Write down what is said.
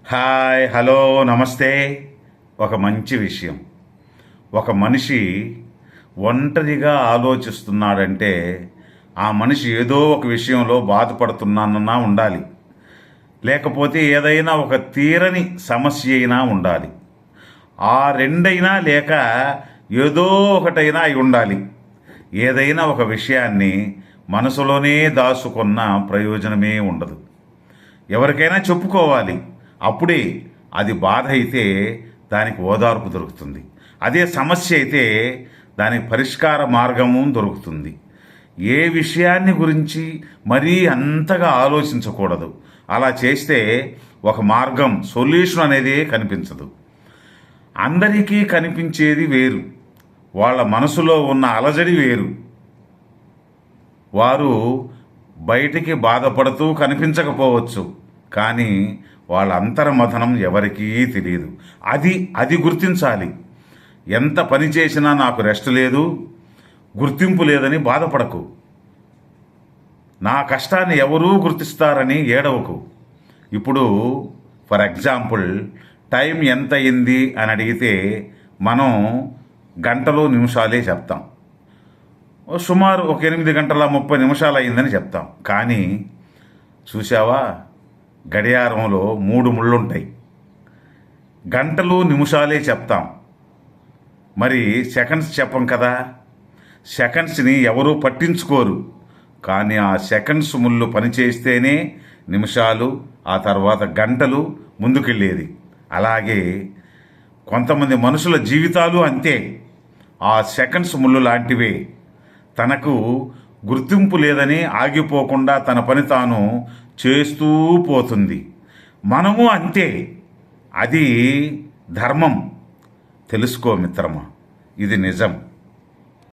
Hi, hello, నమస్తే. ఒక మంచి విషయం. ఒక మనిషి ఒంటరిగా ఆలోచిస్తున్నాడంటే ఆ మనిషి ఏదో ఒక విషయంలో బాధపడుతున్నానన్నా ఉండాలి. లేకపోతే ఏదైనా ఒక తీరని సమస్య అయినా ఉండాలి. ఆ రెండైనా లేక ఏదో ఒకటైనా అయి ఉండాలి. ఏదైనా ఒక విషయాన్ని మనసులోనే దాచుకున్న ప్రయోజనమే ఉండదు. ఎవరికైనా చెప్పుకోవాలి. అప్పుడే అది బాధ అయితే దానికి ఓదార్పు దొరుకుతుంది. అదే సమస్య అయితే దానికి పరిష్కార మార్గము దొరుకుతుంది. ఏ విషయాన్ని గురించి మరీ అంతగా ఆలోచించకూడదు. అలా చేస్తే ఒక మార్గం, సొల్యూషన్ అనేది కనిపించదు. అందరికీ కనిపించేది వేరు, వాళ్ళ మనసులో ఉన్న అలజడి వేరు. వారు బయటికి బాధపడుతూ కనిపించకపోవచ్చు, కానీ వాళ్ళ అంతర్మథనం ఎవరికీ తెలియదు. అది గుర్తించాలి. ఎంత పని చేసినా నాకు రెస్ట్ లేదు, గుర్తింపు లేదని బాధపడకు. నా కష్టాన్ని ఎవరూ గుర్తిస్తారని ఏడవకు. ఇప్పుడు ఫర్ ఎగ్జాంపుల్, టైం ఎంత అయింది అని అడిగితే మనం గంటలు నిమిషాలే చెప్తాం. సుమారు ఒక 8 గంటల 30 నిమిషాలు అయిందని చెప్తాం. కానీ చూసావా, గడియారంలో 3 ముళ్ళుంటాయి. గంటలు నిమిషాలే చెప్తాం, మరి సెకండ్స్ చెప్పం కదా. సెకండ్స్ని ఎవరూ పట్టించుకోరు. కానీ ఆ సెకండ్స్ ముళ్ళు పనిచేస్తేనే నిమిషాలు, ఆ తర్వాత గంటలు ముందుకెళ్ళేది. అలాగే కొంతమంది మనుషుల జీవితాలు అంతే. ఆ సెకండ్స్ ముళ్ళు లాంటివే. తనకు గుర్తింపు లేదని ఆగిపోకుండా తన పని తాను చేస్తూ పోతుంది. మనము అంతే. అది ధర్మం. తెలుసుకో మిత్రమా, ఇది నిజం.